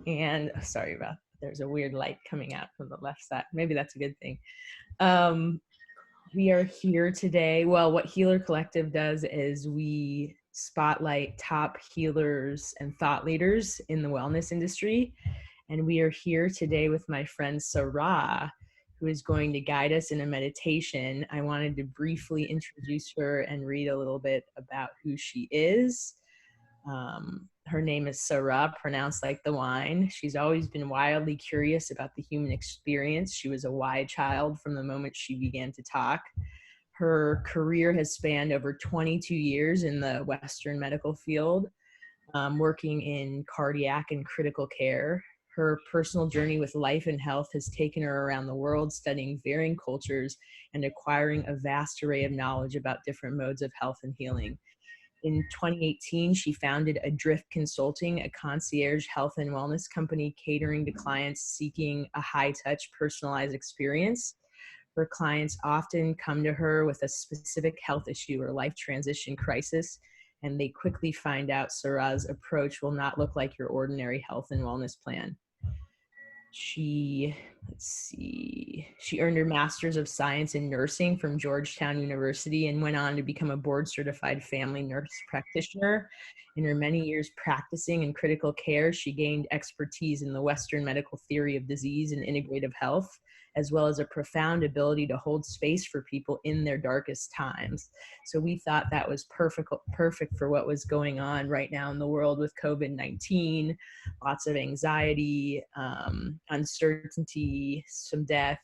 And sorry about, there's a weird light coming out from the left side. Maybe that's a good thing. We are here today. Well, what Healer Collective does is we spotlight top healers and thought leaders in the wellness industry. And we are here today with my friend Sa Rah, who is going to guide us in a meditation. I wanted to briefly introduce her and read a little bit about who she is. Her name is Sa Rah, pronounced like the wine. She's always been wildly curious about the human experience. She was a why child from the moment she began to talk. Her career has spanned over 22 years in the Western medical field, working in cardiac and critical care. Her personal journey with life and health has taken her around the world, studying varying cultures and acquiring a vast array of knowledge about different modes of health and healing. In 2018, she founded Adrift Consulting, a concierge health and wellness company catering to clients seeking a high-touch, personalized experience. Her clients often come to her with a specific health issue or life transition crisis, and they quickly find out Sa Rah's approach will not look like your ordinary health and wellness plan. She earned her Master's of Science in Nursing from Georgetown University and went on to become a board-certified family nurse practitioner. In her many years practicing in critical care, she gained expertise in the Western medical theory of disease and integrative health, as well as a profound ability to hold space for people in their darkest times. So we thought that was perfect for what was going on right now in the world with COVID-19, lots of anxiety, uncertainty, some death.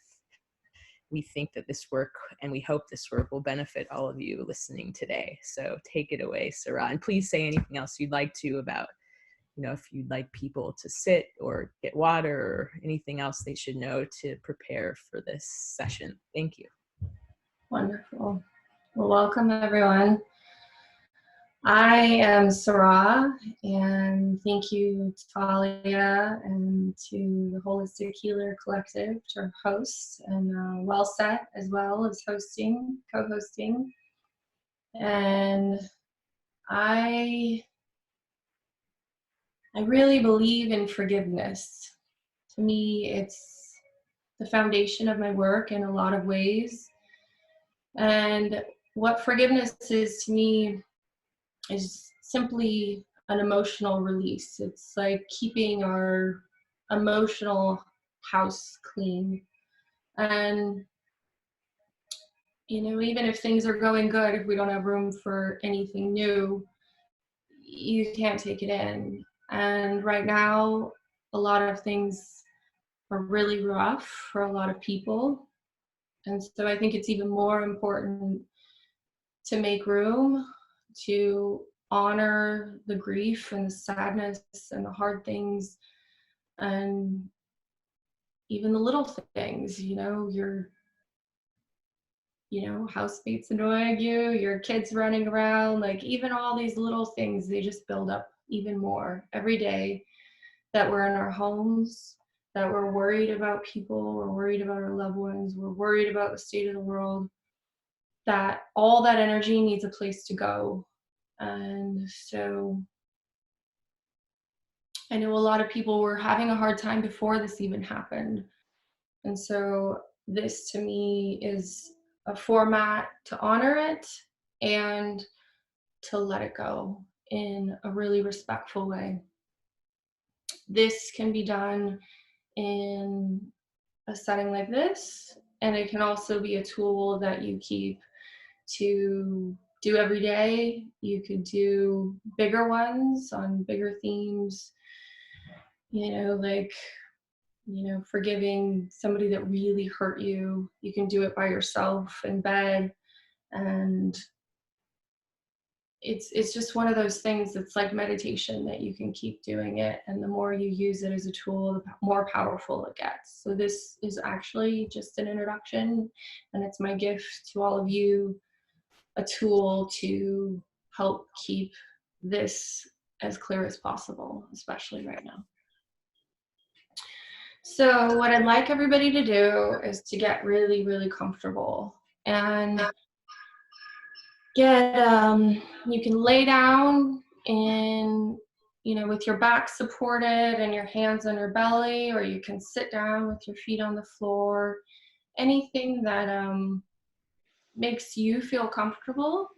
We think that this work, and we hope this work, will benefit all of you listening today. So take it away, Sa Rah. And please say anything else you'd like to about, if you'd like people to sit or get water or anything else they should know to prepare for this session. Thank you. Wonderful. Well, welcome everyone. I am Sa Rah, and thank you Talia and to the Holistic Healer Collective, to our hosts, and Wellset as well as co-hosting. And I really believe in forgiveness. To me, it's the foundation of my work in a lot of ways. And what forgiveness is to me is simply an emotional release. It's like keeping our emotional house clean. And, even if things are going good, if we don't have room for anything new, you can't take it in. And right now, a lot of things are really rough for a lot of people. And so I think it's even more important to make room to honor the grief and the sadness and the hard things and even the little things, your housemates annoying you, your kids running around, like even all these little things, they just build up even more every day that we're in our homes, that we're worried about people, we're worried about our loved ones, we're worried about the state of the world, that all that energy needs a place to go. And so I know a lot of people were having a hard time before this even happened. And so this to me is a format to honor it and to let it go in a really respectful way. This can be done in a setting like this, and it can also be a tool that you keep to do every day. You could do bigger ones on bigger themes, forgiving somebody that really hurt you. You can do it by yourself in bed, and it's just one of those things that's like meditation, that you can keep doing it, and the more you use it as a tool, the more powerful it gets. So this is actually just an introduction, and it's my gift to all of you, a tool to help keep this as clear as possible, especially right now. So what I'd like everybody to do is to get really, really comfortable, and you can lay down in, with your back supported and your hands on your belly, or you can sit down with your feet on the floor. Anything that makes you feel comfortable.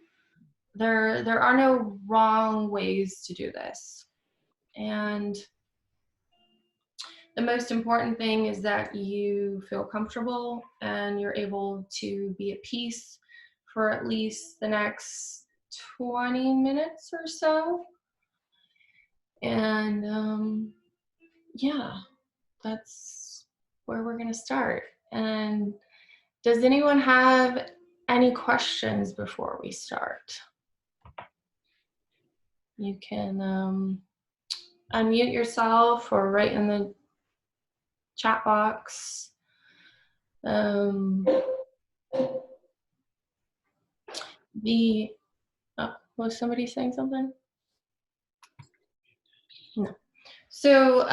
There are no wrong ways to do this. And the most important thing is that you feel comfortable and you're able to be at peace for at least the next 20 minutes or so. And yeah, that's where we're going to start. And does anyone have any questions before we start? You can unmute yourself or write in the chat box. Was somebody saying something? No. So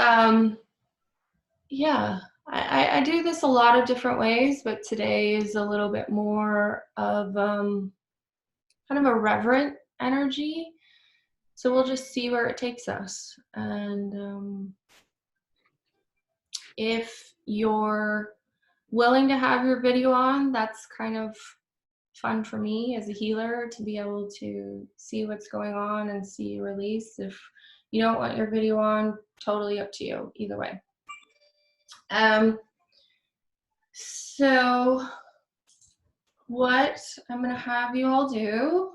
yeah, I do this a lot of different ways, but today is a little bit more of kind of a reverent energy. So we'll just see where it takes us. And if you're willing to have your video on, that's kind of fun for me as a healer to be able to see what's going on and see release. If you don't want your video on, totally up to you, either way. So what I'm gonna have you all do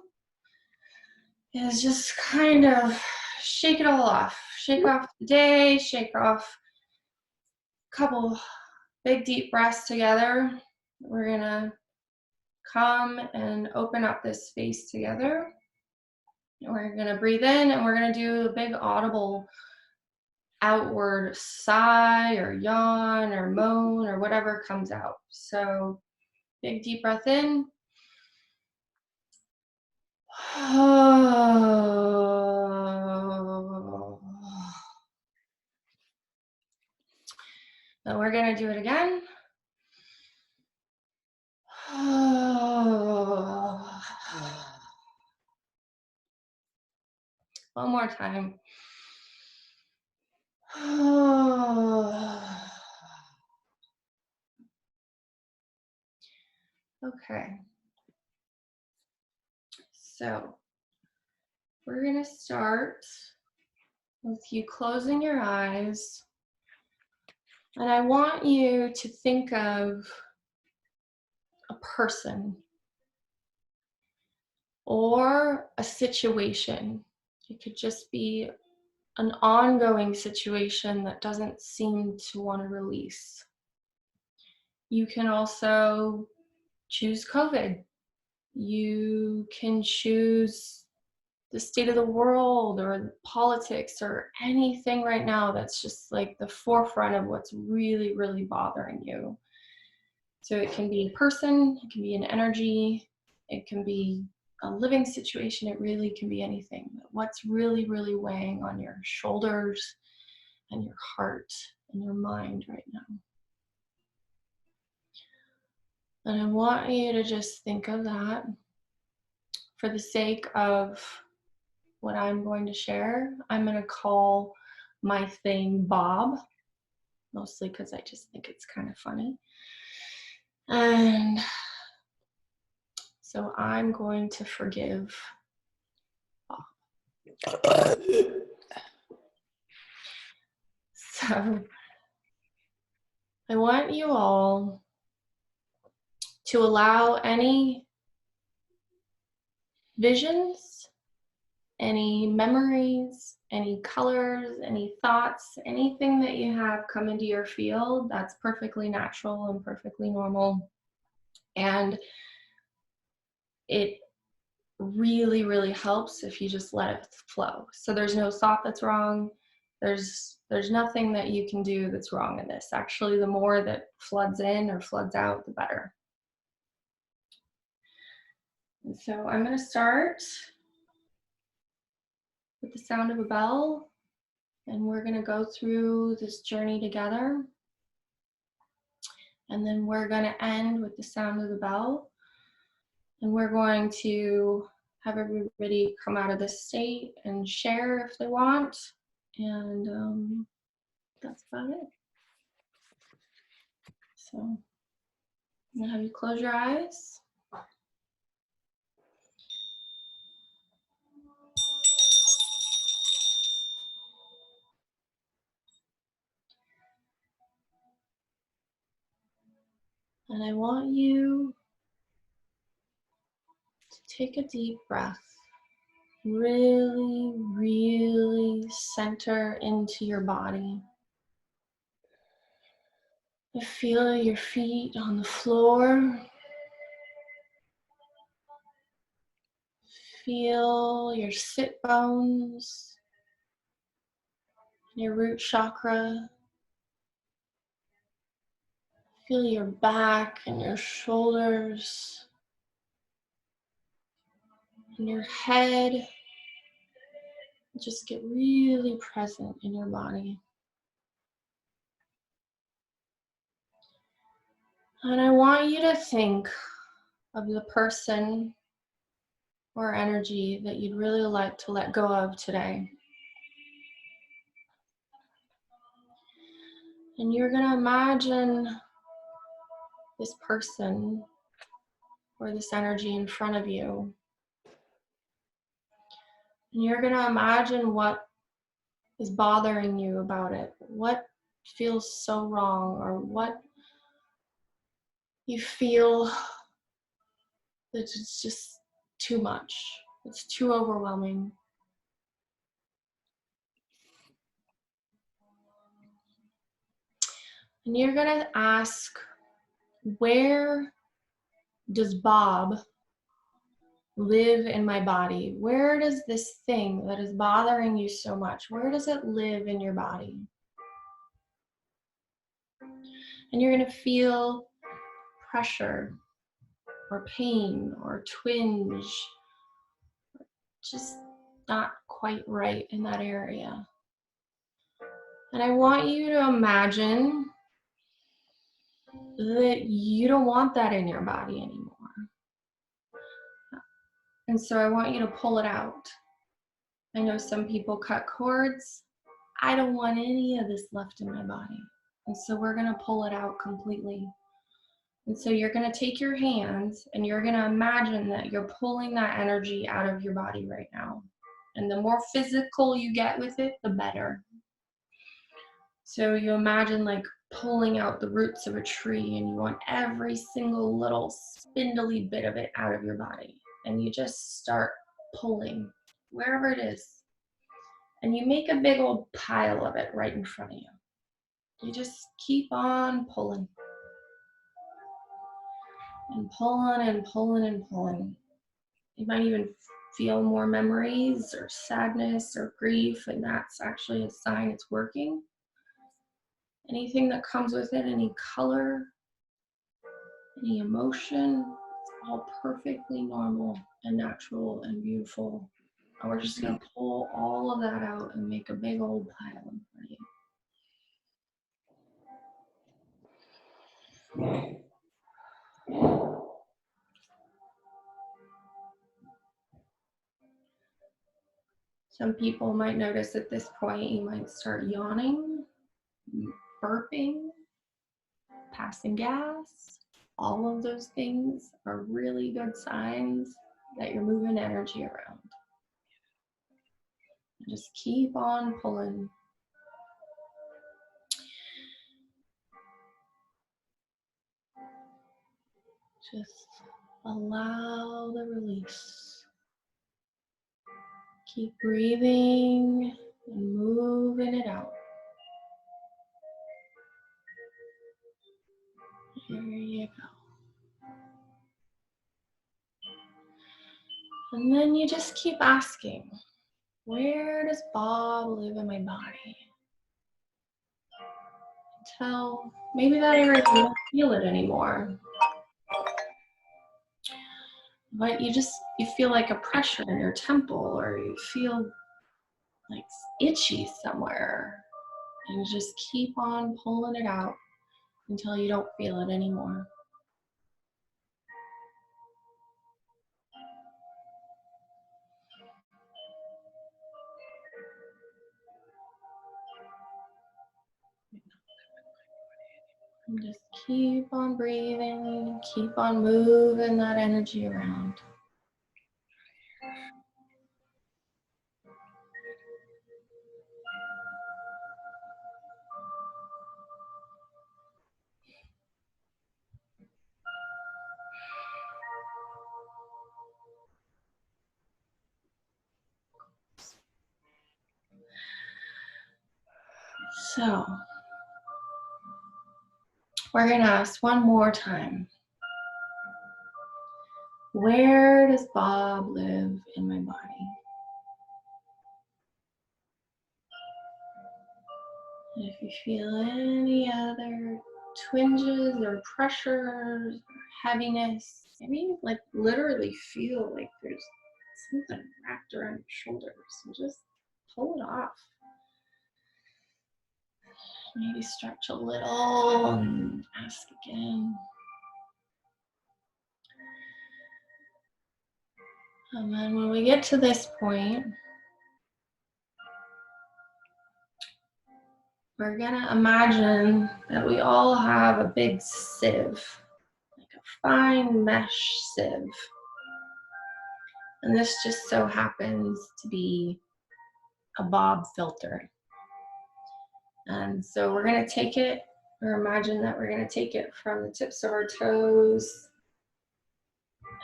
is just kind of shake it all off. Shake off the day, shake off a couple big deep breaths together. We're gonna come and open up this space together. We're gonna breathe in and we're gonna do a big audible outward sigh or yawn or moan or whatever comes out. So big deep breath in. Then we're gonna do it again. One more time. Okay. So we're gonna start with you closing your eyes. And I want you to think of a person or a situation. It could just be an ongoing situation that doesn't seem to want to release. You can also choose COVID. You can choose the state of the world or politics or anything right now that's just like the forefront of what's really, really bothering you. So it can be a person, it can be an energy, it can be a living situation, it really can be anything. But what's really, really weighing on your shoulders and your heart and your mind right now? And I want you to just think of that. For the sake of what I'm going to share, I'm going to call my thing Bob, mostly because I just think it's kind of funny. And so I'm going to forgive Bob. So I want you all to allow any visions, any memories, any colors, any thoughts, anything that you have come into your field. That's perfectly natural and perfectly normal. And it really, really helps if you just let it flow. So there's no thought that's wrong. There's nothing that you can do that's wrong in this. Actually, the more that floods in or floods out, the better. And so I'm going to start with the sound of a bell, and we're going to go through this journey together. And then we're going to end with the sound of the bell. And we're going to have everybody come out of this state and share if they want. And that's about it. So I'm gonna have you close your eyes. And I want you to take a deep breath. Really, really center into your body. Feel your feet on the floor. Feel your sit bones, your root chakra. Feel your back and your shoulders and your head. Just get really present in your body. And I want you to think of the person or energy that you'd really like to let go of today. And you're going to imagine this person or this energy in front of you. And you're going to imagine what is bothering you about it, what feels so wrong, or what you feel that it's just too much, it's too overwhelming. And you're going to ask, where does Bob live in my body? Where does this thing that is bothering you so much, where does it live in your body? And you're going to feel pressure or pain or twinge, just not quite right in that area. And I want you to imagine that you don't want that in your body anymore. And so I want you to pull it out. I know some people cut cords. I don't want any of this left in my body. And so we're going to pull it out completely. And so you're going to take your hands and you're going to imagine that you're pulling that energy out of your body right now. And the more physical you get with it, the better. So you imagine like pulling out the roots of a tree, and you want every single little spindly bit of it out of your body. And you just start pulling wherever it is. And you make a big old pile of it right in front of you. You just keep on pulling. And pulling and pulling and pulling. You might even feel more memories or sadness or grief, and that's actually a sign it's working. Anything that comes with it, any color, any emotion, it's all perfectly normal and natural and beautiful. And we're just going to pull all of that out and make a big old pile in front of you. Some people might notice at this point you might start yawning, burping, passing gas. All of those things are really good signs that you're moving energy around. And just keep on pulling. Just allow the release. Keep breathing and moving it out. Here you go. And then you just keep asking, where does Bob live in my body? Until maybe that area you don't feel it anymore. But you feel like a pressure in your temple, or you feel like itchy somewhere. And you just keep on pulling it out until you don't feel it anymore. And just keep on breathing, keep on moving that energy around. So, we're going to ask one more time. Where does Bob live in my body? And if you feel any other twinges or pressures or heaviness, maybe you like literally feel like there's something wrapped around your shoulders, and just pull it off. Maybe stretch a little and ask again. And then when we get to this point, we're gonna imagine that we all have a big sieve, like a fine mesh sieve. And this just so happens to be a Bob filter. And so we're gonna take it, or imagine that we're gonna take it from the tips of our toes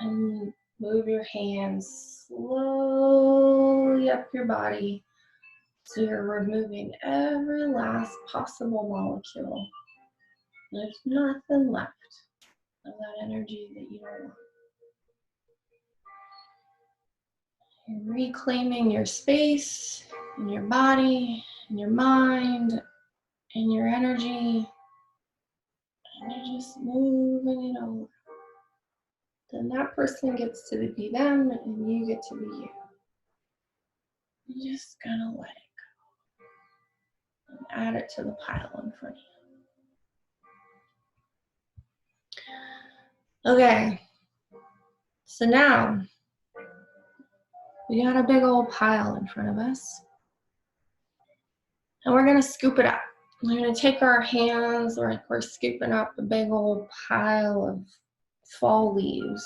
and move your hands slowly up your body. So you're removing every last possible molecule. There's nothing left of that energy that you don't want. You're reclaiming your space in your body, in your mind, in your energy, and you're just moving it over. Then that person gets to be them, and you get to be you. You're just gonna let it go and add it to the pile in front of you. Okay, so now we got a big old pile in front of us, and we're gonna scoop it up. We're gonna take our hands like we're scooping up a big old pile of fall leaves.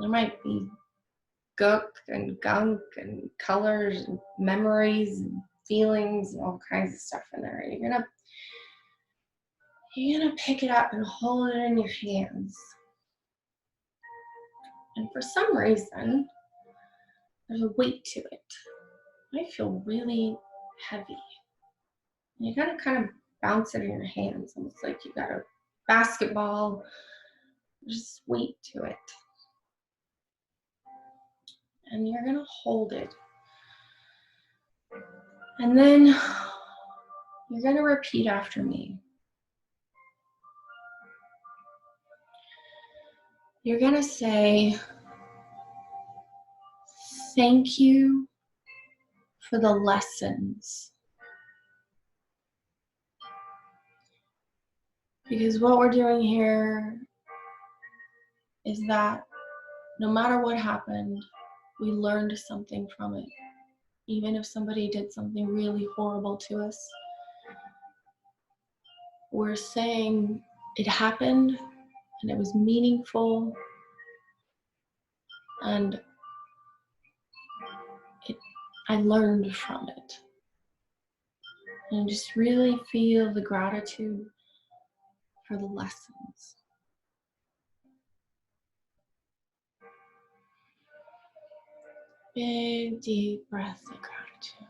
There might be gunk and colors and memories and feelings and all kinds of stuff in there. You're gonna pick it up and hold it in your hands. And for some reason, there's a weight to it. It might feel really heavy. And you gotta kind of bounce it in your hands, almost like you got a basketball. Just weight to it. And you're gonna hold it. And then you're gonna repeat after me. You're gonna say, thank you for the lessons. Because what we're doing here is that no matter what happened, we learned something from it. Even if somebody did something really horrible to us, we're saying it happened and it was meaningful, and I learned from it. And just really feel the gratitude for the lessons. Big, deep breath of gratitude.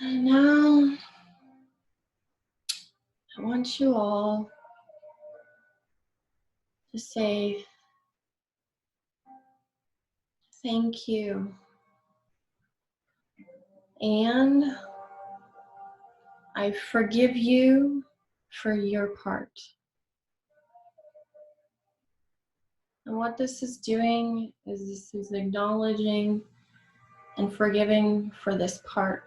And now, I want you all to say thank you. And I forgive you for your part. And what this is doing is this is acknowledging and forgiving for this part.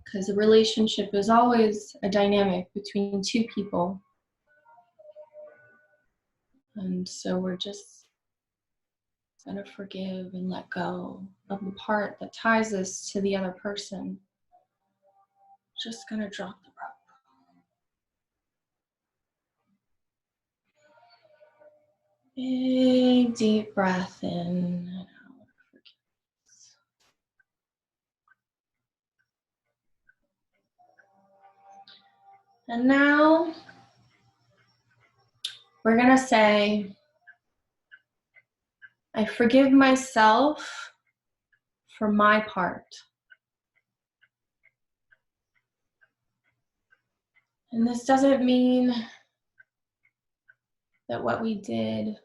Because a relationship is always a dynamic between two people. And so we're just going to forgive and let go of the part that ties us to the other person. Just going to drop the rope. Big deep breath in and out. And now we're going to say, I forgive myself for my part. And this doesn't mean that what we did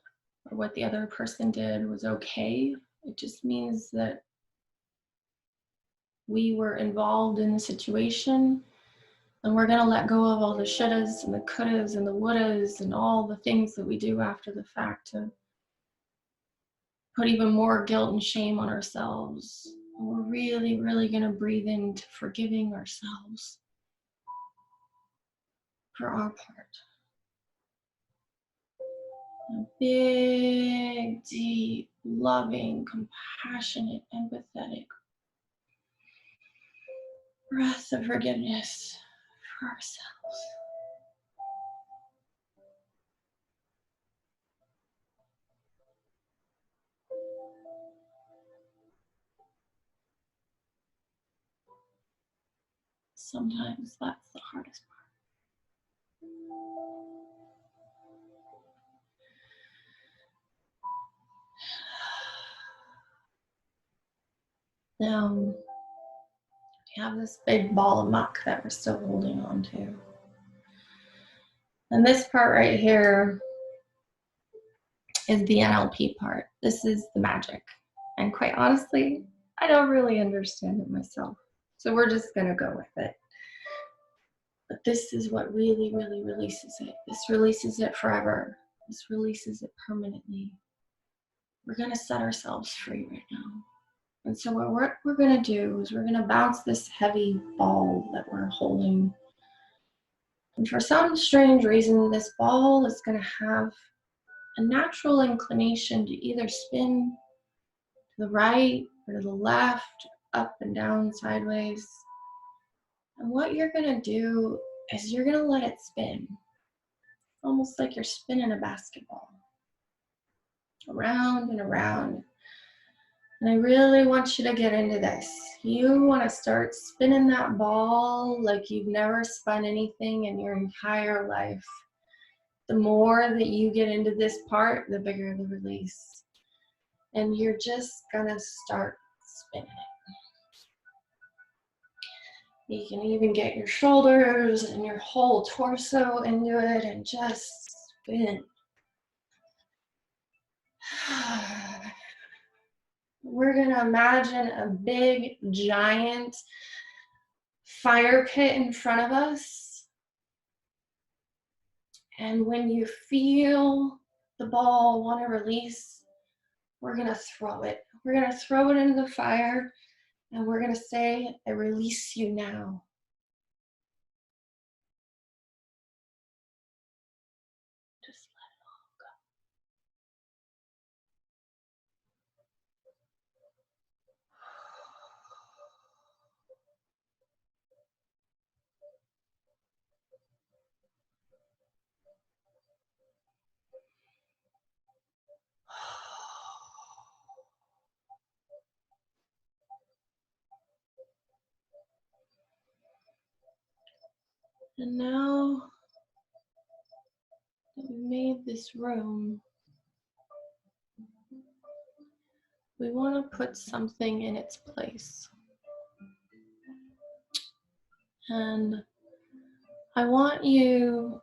or what the other person did was okay. It just means that we were involved in the situation, and we're going to let go of all the shouldas and the couldas and the wouldas and all the things that we do after the fact to put even more guilt and shame on ourselves. And we're really, really going to breathe into forgiving ourselves for our part. A big, deep, loving, compassionate, empathetic breath of forgiveness for ourselves. Sometimes that's the hardest part. Now, we have this big ball of muck that we're still holding on to. And this part right here is the NLP part. This is the magic. And quite honestly, I don't really understand it myself. So we're just going to go with it. But this is what really, really releases it. This releases it forever. This releases it permanently. We're going to set ourselves free right now. And so what we're going to do is we're going to bounce this heavy ball that we're holding. And for some strange reason, this ball is going to have a natural inclination to either spin to the right or to the left, up and down, sideways. And what you're going to do is you're going to let it spin, almost like you're spinning a basketball, around and around. And I really want you to get into this. You want to start spinning that ball like you've never spun anything in your entire life. The more that you get into this part, the bigger the release. And you're just gonna start spinning it. You can even get your shoulders and your whole torso into it and just spin. We're gonna imagine a big, giant fire pit in front of us. And when you feel the ball want to release, we're gonna throw it. We're gonna throw it into the fire. And we're going to say, I release you now. Just let it all go. And now that we made this room, we want to put something in its place. And I want you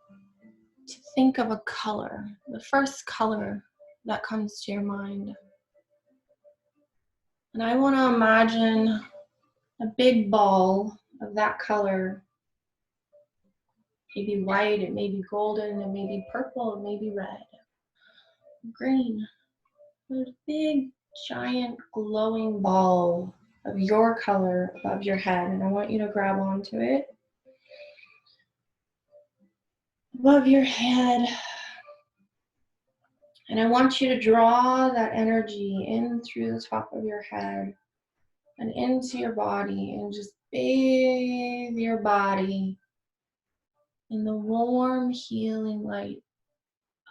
to think of a color, the first color that comes to your mind. And I want to imagine a big ball of that color. Maybe white, it may be golden, it may be purple, it may be red, green. A big, giant, glowing ball of your color above your head, and I want you to grab onto it. Above your head, And I want you to draw that energy in through the top of your head and into your body, and just bathe your body in the warm, healing light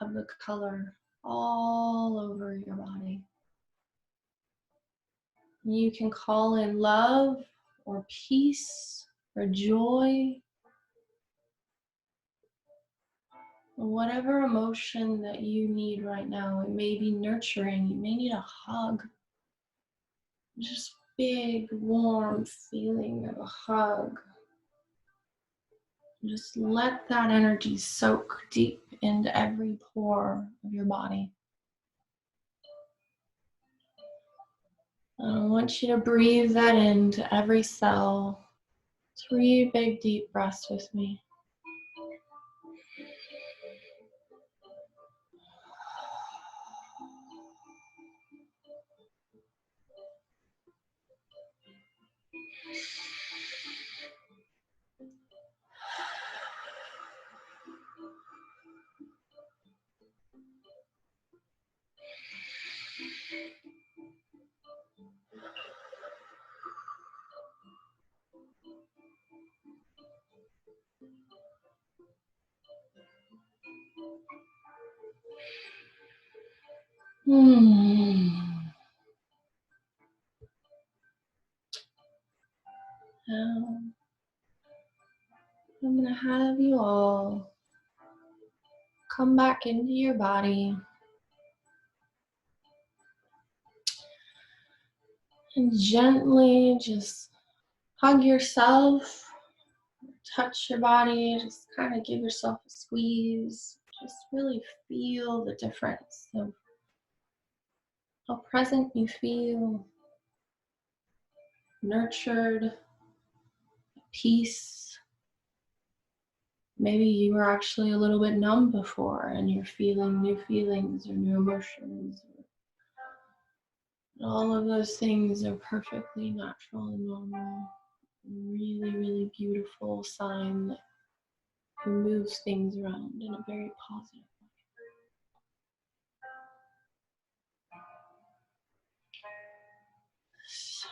of the color all over your body. You can call in love or peace or joy, or whatever emotion that you need right now. It may be nurturing, you may need a hug, just big, warm feeling of a hug. Just let that energy soak deep into every pore of your body. I want you to breathe that into every cell. 3 big deep breaths with me. Now, I'm going to have you all come back into your body and gently just hug yourself, touch your body, just kind of give yourself a squeeze. Just really feel the difference of how present you feel, nurtured, peace. Maybe you were actually a little bit numb before and you're feeling new feelings or new emotions. All of those things are perfectly natural and normal. Really, really beautiful sign that moves things around in a very positive way. So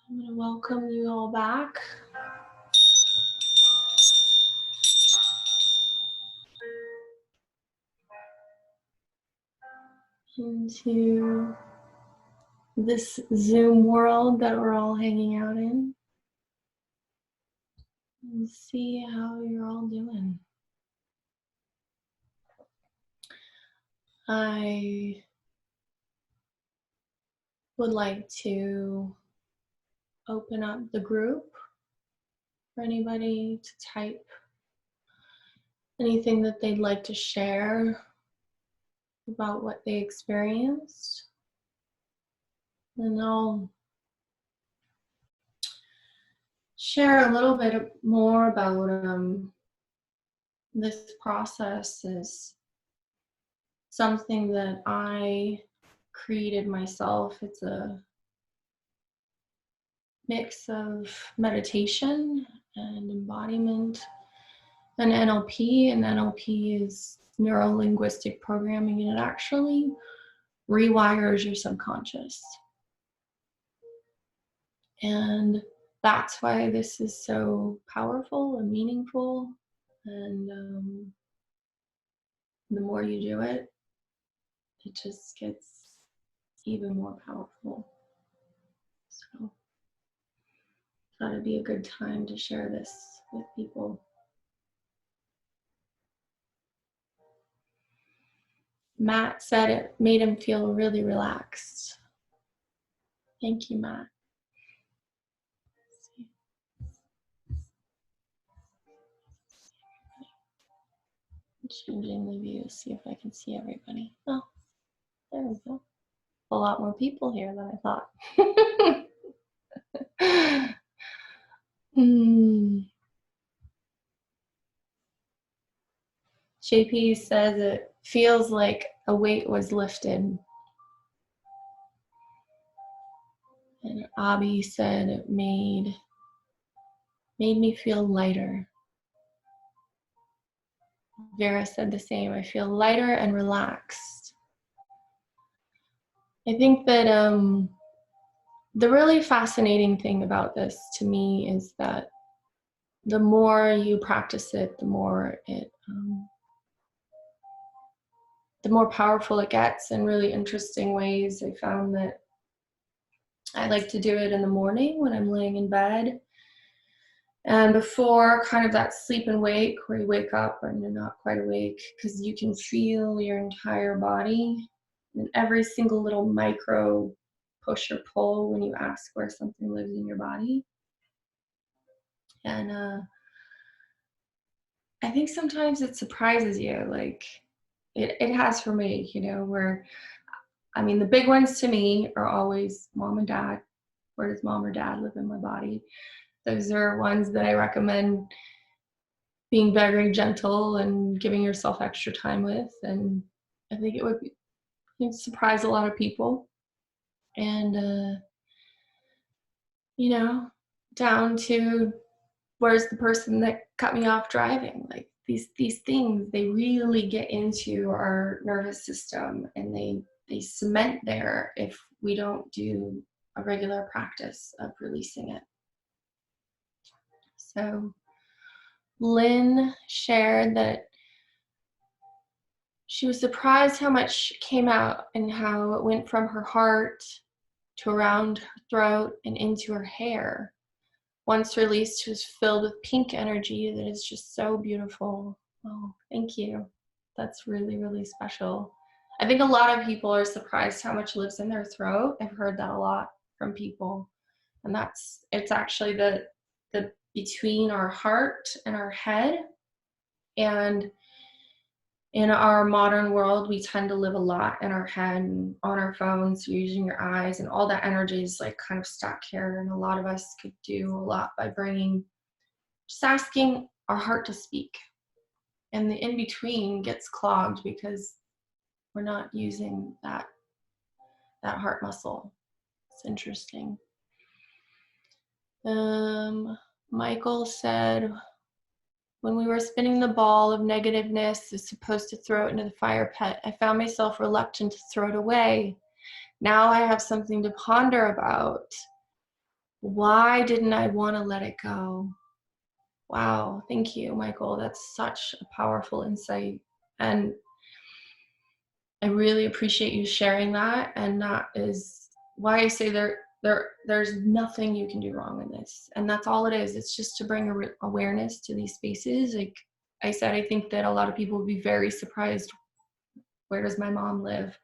I'm going to welcome you all back. Into this Zoom world that we're all hanging out in. And see how you're all doing. I would like to open up the group for anybody to type anything that they'd like to share about what they experienced. And I'll share a little bit more about this process. Is something that I created myself. It's a mix of meditation and embodiment and NLP. And NLP is neuro-linguistic programming, and it actually rewires your subconscious. And that's why this is so powerful and meaningful. And the more you do it, it just gets even more powerful. So thought it'd be a good time to share this with people. Matt said it made him feel really relaxed. Thank you, Matt. Changing the view, see if I can see everybody. Oh, there we go. A lot more people here than I thought. JP says it feels like a weight was lifted. And Abby said it made me feel lighter. Vera said the same. I feel lighter and relaxed. I think that the really fascinating thing about this to me is that the more you practice it, the more powerful it gets in really interesting ways. I found that I like to do it in the morning when I'm laying in bed, and before kind of that sleep and wake, where you wake up and you're not quite awake, because you can feel your entire body and every single little micro push or pull when you ask where something lives in your body. And I think sometimes it surprises you, like it has for me, where, I mean, the big ones to me are always mom and dad. Where does mom or dad live in my body? Those are ones that I recommend being very gentle and giving yourself extra time with. And I think it'd surprise a lot of people. And, down to where's the person that cut me off driving? Like these things, they really get into our nervous system, and they cement there if we don't do a regular practice of releasing it. So Lynn shared that she was surprised how much came out and how it went from her heart to around her throat and into her hair. Once released, she was filled with pink energy that is just so beautiful. Oh, thank you. That's really, really special. I think a lot of people are surprised how much lives in their throat. I've heard that a lot from people. And it's actually the between our heart and our head. And in our modern world, we tend to live a lot in our head and on our phones, using your eyes, and all that energy is like kind of stuck here. And a lot of us could do a lot by just asking our heart to speak. And the in between gets clogged because we're not using that heart muscle. It's interesting. Michael said, when we were spinning the ball of negativeness is supposed to throw it into the fire pit, I found myself reluctant to throw it away. Now I have something to ponder about. Why didn't I want to let it go? Wow, thank you, Michael. That's such a powerful insight. And I really appreciate you sharing that. And that is why I say there's nothing you can do wrong in this. And that's all it is. It's just to bring awareness to these spaces. Like I said, I think that a lot of people would be very surprised. Where does my mom live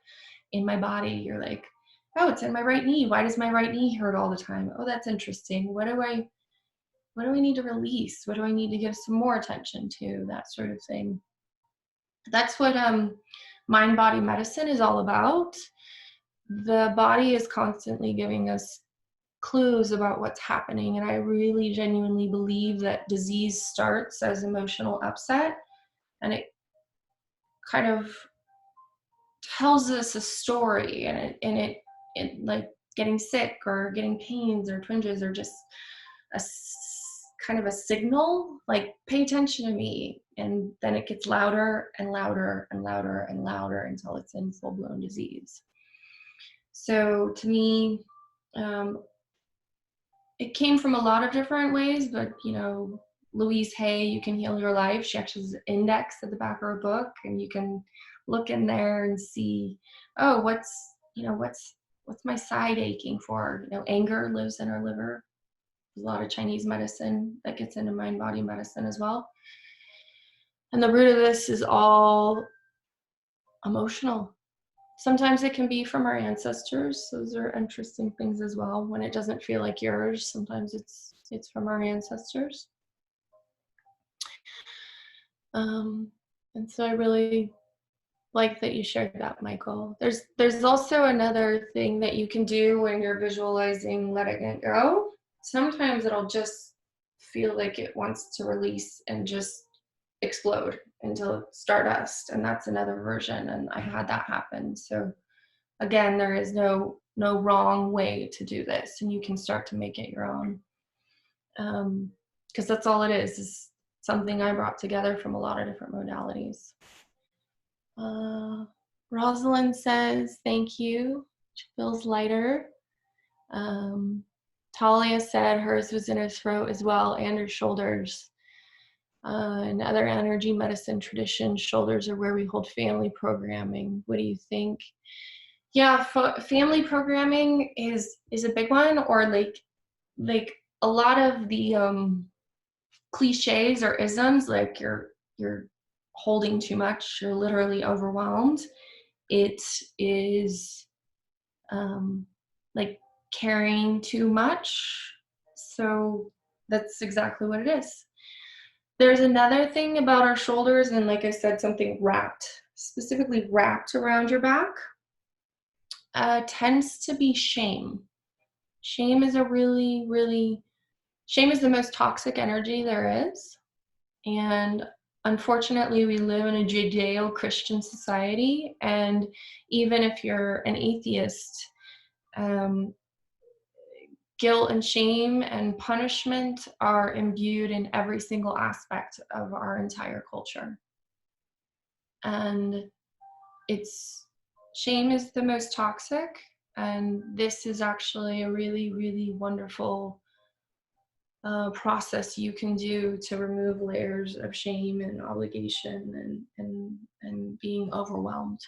in my body? You're like, oh, it's in my right knee. Why does my right knee hurt all the time? Oh, that's interesting. What do I need to release? What do I need to give some more attention to? That sort of thing. That's what mind-body medicine is all about. The body is constantly giving us clues about what's happening, and I really genuinely believe that disease starts as emotional upset, and it kind of tells us a story, and it like getting sick or getting pains or twinges or just a kind of a signal, like pay attention to me, and then it gets louder and louder and louder and louder until it's in full-blown disease. So to me, it came from a lot of different ways, but Louise Hay, You Can Heal Your Life, she actually has an index at the back of her book, and you can look in there and see, oh, what's my side aching for? Anger lives in our liver. There's a lot of Chinese medicine that gets into mind-body medicine as well. And the root of this is all emotional. Sometimes it can be from our ancestors. Those are interesting things as well. When it doesn't feel like yours, sometimes it's from our ancestors. And so I really like that you shared that, Michael. There's also another thing that you can do when you're visualizing letting it go. Sometimes it'll just feel like it wants to release and just explode into stardust, and that's another version, and I had that happen. So again, there is no wrong way to do this, and you can start to make it your own, because that's all it is something I brought together from a lot of different modalities. Rosalind says, thank you. She feels lighter. Talia said hers was in her throat as well, and her shoulders. In other energy medicine traditions, shoulders are where we hold family programming. What do you think? Yeah, family programming is a big one, or like a lot of the cliches or isms, like you're holding too much, you're literally overwhelmed. It is like carrying too much. So that's exactly what it is. There's another thing about our shoulders, and like I said, something wrapped, specifically wrapped around your back, tends to be shame. Shame is shame is the most toxic energy there is. And unfortunately, we live in a Judeo-Christian society, and even if you're an atheist, guilt and shame and punishment are imbued in every single aspect of our entire culture. And shame is the most toxic, and this is actually a really wonderful process you can do to remove layers of shame and obligation and being overwhelmed.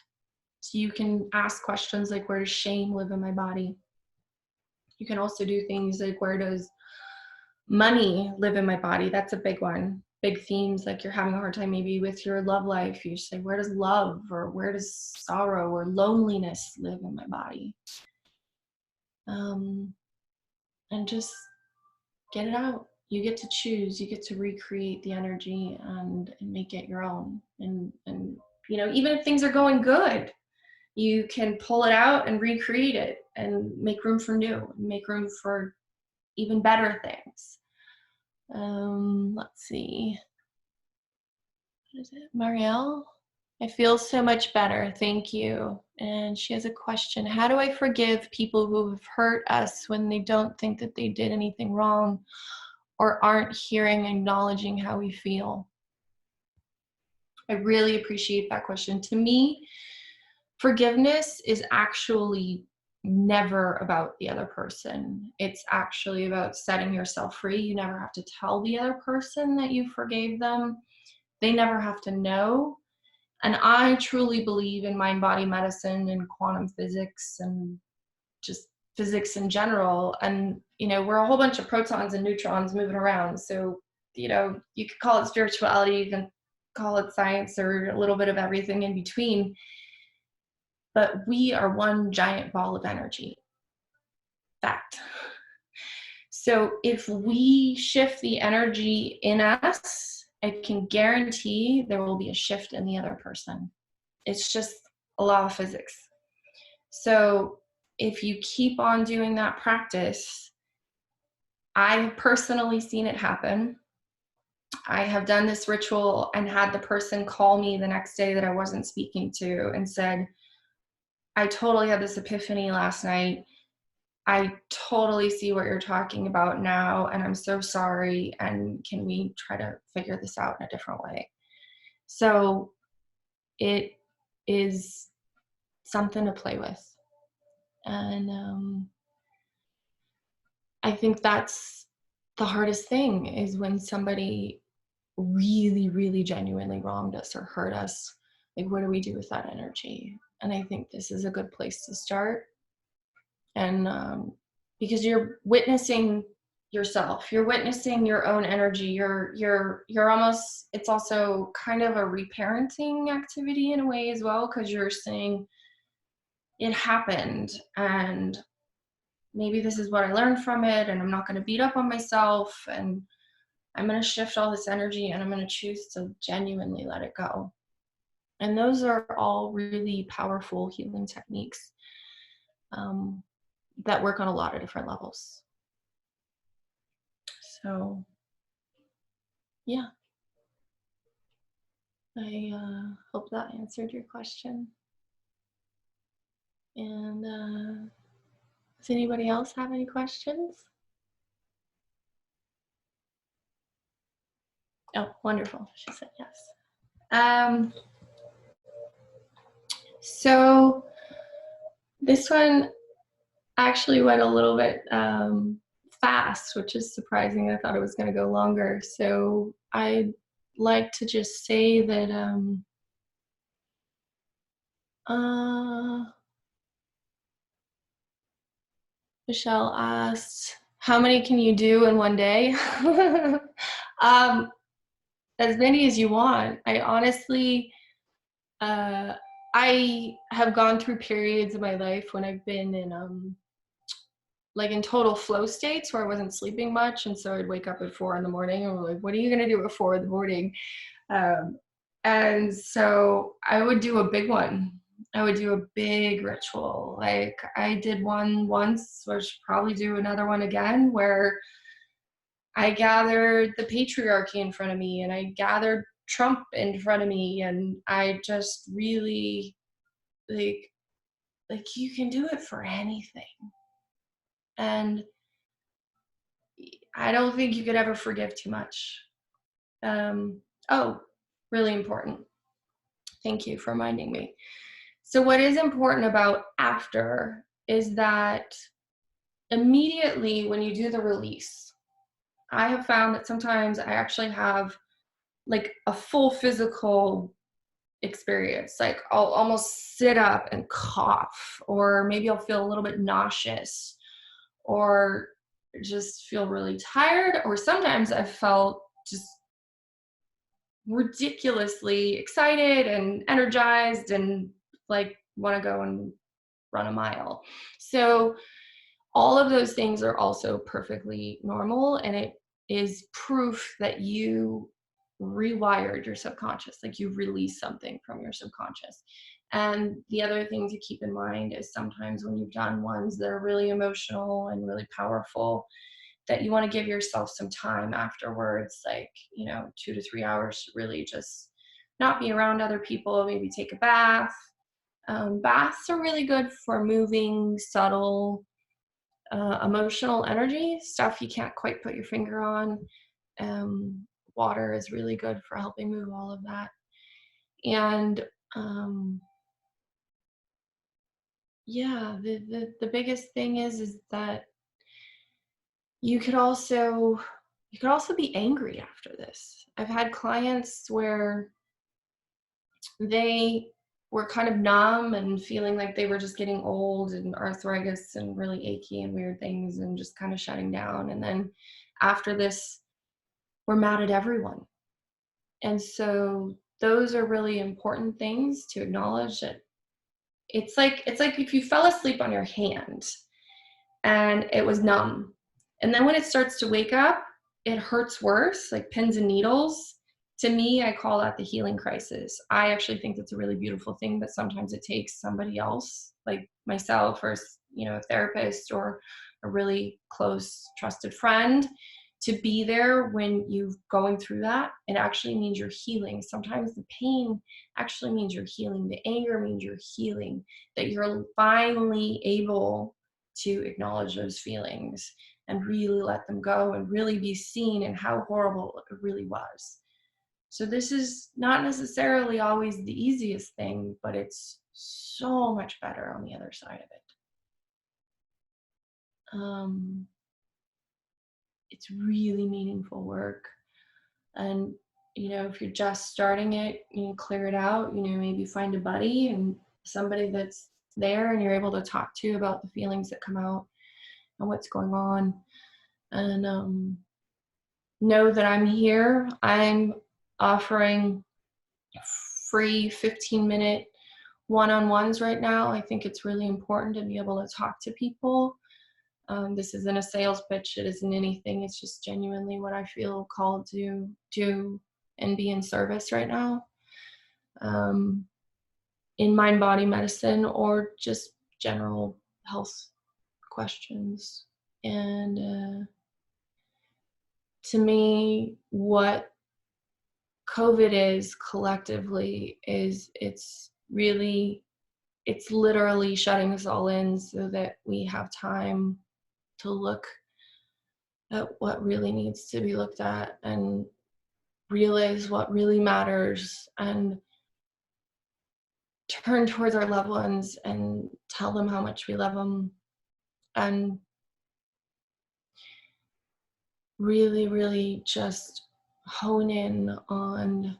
So you can ask questions like, where does shame live in my body? You can also do things like, where does money live in my body? That's a big one. Big themes, like you're having a hard time maybe with your love life. You say, where does love or where does sorrow or loneliness live in my body? And just get it out. You get to choose. You get to recreate the energy and make it your own. And you know, even if things are going good, you can pull it out and recreate it and make room for new, make room for even better things. Let's see. What is it? Marielle? I feel so much better. Thank you. And she has a question. How do I forgive people who have hurt us when they don't think that they did anything wrong or aren't hearing, acknowledging how we feel? I really appreciate that question. To me, forgiveness is actually never about the other person. It's actually about setting yourself free. You never have to tell the other person that you forgave them. They never have to know. And I truly believe in mind-body medicine and quantum physics and just physics in general. And, you know, we're a whole bunch of protons and neutrons moving around. So, you know, you could call it spirituality, you can call it science, or a little bit of everything in between. But we are one giant ball of energy. Fact. So if we shift the energy in us, I can guarantee there will be a shift in the other person. It's just a law of physics. So if you keep on doing that practice, I have personally seen it happen. I have done this ritual and had the person call me the next day that I wasn't speaking to and said, I totally had this epiphany last night. I totally see what you're talking about now, and I'm so sorry, and can we try to figure this out in a different way? So it is something to play with. And I think that's the hardest thing, is when somebody really genuinely wronged us or hurt us. Like, what do we do with that energy? And I think this is a good place to start. And because you're witnessing yourself, you're witnessing your own energy, you're almost, it's also kind of a reparenting activity in a way as well, because you're saying it happened and maybe this is what I learned from it, and I'm not going to beat up on myself, and I'm going to shift all this energy, and I'm going to choose to genuinely let it go. And those are all really powerful healing techniques that work on a lot of different levels. So, yeah. I hope that answered your question. And does anybody else have any questions? Oh, wonderful. She said yes. So this one, actually went a little bit fast, which is surprising. I thought it was going to go longer. So I'd like to just say that uh, Michelle asked, how many can you do in one day? um, as many as you want. I honestly, I have gone through periods of my life when I've been in like in total flow states where I wasn't sleeping much, and so I'd wake up at 4 in the morning and we're like, what are you gonna do at 4 in the morning? Um, and so I would do a big one. I would do a big ritual. Like I did one once, so I should probably do another one again, where I gathered the patriarchy in front of me and I gathered Trump in front of me, and I just really like you can do it for anything. And I don't think you could ever forgive too much. Oh, really important. Thank you for reminding me. So what is important about after is that immediately when you do the release, I have found that sometimes I actually have like a full physical experience. Like I'll almost sit up and cough, or maybe I'll feel a little bit nauseous, or just feel really tired, or sometimes I've felt just ridiculously excited and energized and like want to go and run a mile. So all of those things are also perfectly normal, and it is proof that you rewired your subconscious, like you released something from your subconscious. And the other thing to keep in mind is sometimes when you've done ones that are really emotional and really powerful, that you want to give yourself some time afterwards, like 2 to 3 hours, to really just not be around other people, maybe take a bath. Baths are really good for moving subtle emotional energy, stuff you can't quite put your finger on. Water is really good for helping move all of that. And yeah, the biggest thing is that you could also be angry after this. I've had clients where they were kind of numb and feeling like they were just getting old and arthritis and really achy and weird things and just kind of shutting down. And then after this, we're mad at everyone. And so those are really important things to acknowledge, that it's like if you fell asleep on your hand and it was numb, and then when it starts to wake up, it hurts worse, like pins and needles. To me, I call that the healing crisis. I actually think that's a really beautiful thing, but sometimes it takes somebody else, like myself, or a therapist, or a really close, trusted friend, to be there when you're going through that. It actually means you're healing. Sometimes the pain actually means you're healing. The anger means you're healing, that you're finally able to acknowledge those feelings and really let them go and really be seen in how horrible it really was. So this is not necessarily always the easiest thing, but it's so much better on the other side of it. It's really meaningful work. And, if you're just starting it, clear it out, maybe find a buddy and somebody that's there and you're able to talk to about the feelings that come out and what's going on. And know that I'm here. I'm offering free 15-minute one-on-ones right now. I think it's really important to be able to talk to people. This isn't a sales pitch. It isn't anything. It's just genuinely what I feel called to do and be in service right now, in mind-body medicine or just general health questions. And to me, what COVID is collectively is it's literally shutting us all in so that we have time to look at what really needs to be looked at and realize what really matters and turn towards our loved ones and tell them how much we love them and really, really just hone in on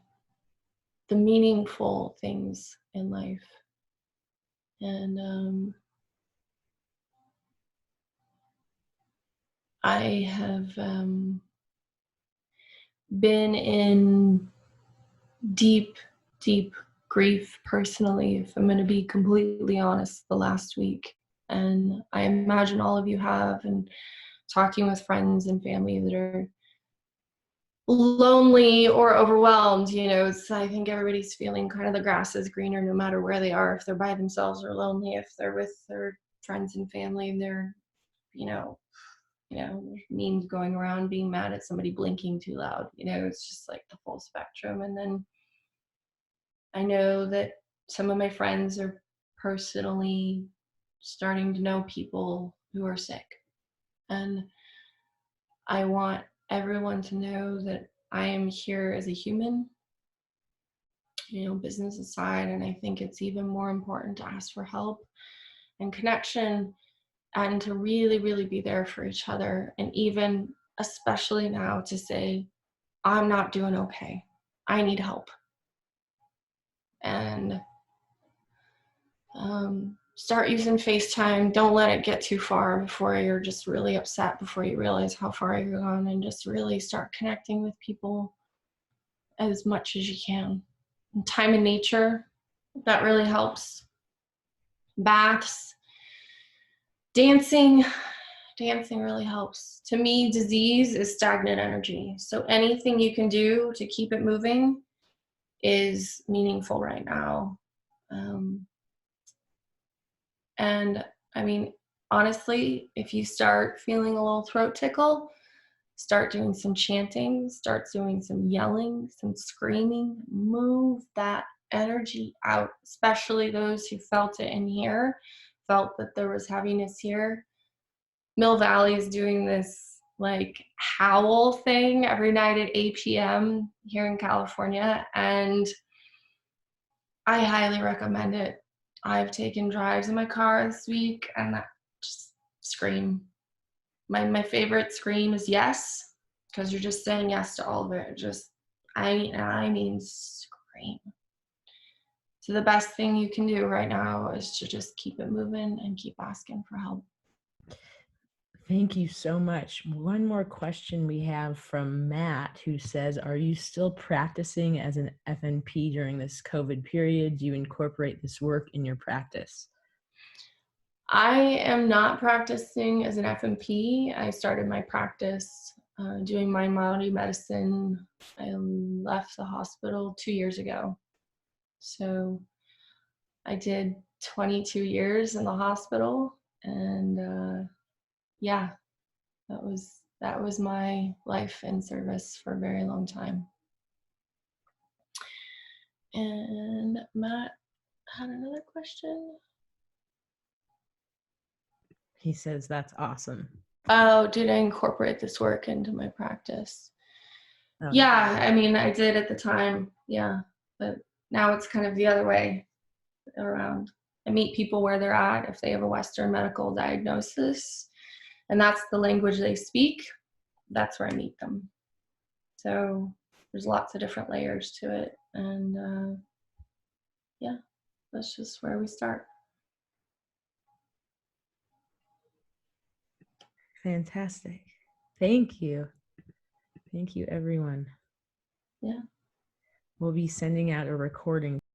the meaningful things in life. And I have been in deep, deep grief personally, if I'm going to be completely honest, the last week. And I imagine all of you have, and talking with friends and family that are lonely or overwhelmed, I think everybody's feeling kind of the grass is greener no matter where they are, if they're by themselves or lonely, if they're with their friends and family, and they're, there's memes going around being mad at somebody blinking too loud. It's just like the full spectrum. And then I know that some of my friends are personally starting to know people who are sick. And I want everyone to know that I am here as a human, business aside. And I think it's even more important to ask for help and connection, and to really, really be there for each other. And even, especially now, to say, I'm not doing okay. I need help. And start using FaceTime. Don't let it get too far before you're just really upset, before you realize how far you're gone, and just really start connecting with people as much as you can. And time in nature, that really helps. Baths, dancing really helps. To me, disease is stagnant energy. So anything you can do to keep it moving is meaningful right now. And I mean, honestly, if you start feeling a little throat tickle, start doing some chanting, start doing some yelling, some screaming, move that energy out, especially those who felt it in here, felt that there was heaviness here. Mill Valley is doing this like howl thing every night at 8 p.m. here in California, and I highly recommend it. I've taken drives in my car this week and just scream. My favorite scream is yes, because you're just saying yes to all of it. I mean scream. So the best thing you can do right now is to just keep it moving and keep asking for help. Thank you so much. One more question we have from Matt, who says, are you still practicing as an FNP during this COVID period? Do you incorporate this work in your practice? I am not practicing as an FNP. I started my practice doing mind body medicine. I left the hospital 2 years ago. So I did 22 years in the hospital, and yeah, that was my life in service for a very long time. And Matt had another question. He says, that's awesome. Oh, did I incorporate this work into my practice? Oh. Yeah, I mean, I did at the time, yeah, but now it's kind of the other way around. I meet people where they're at. If they have a Western medical diagnosis and that's the language they speak, that's where I meet them. So there's lots of different layers to it, and yeah, that's just where we start. Fantastic. Thank you. Thank you, everyone. Yeah. We'll be sending out a recording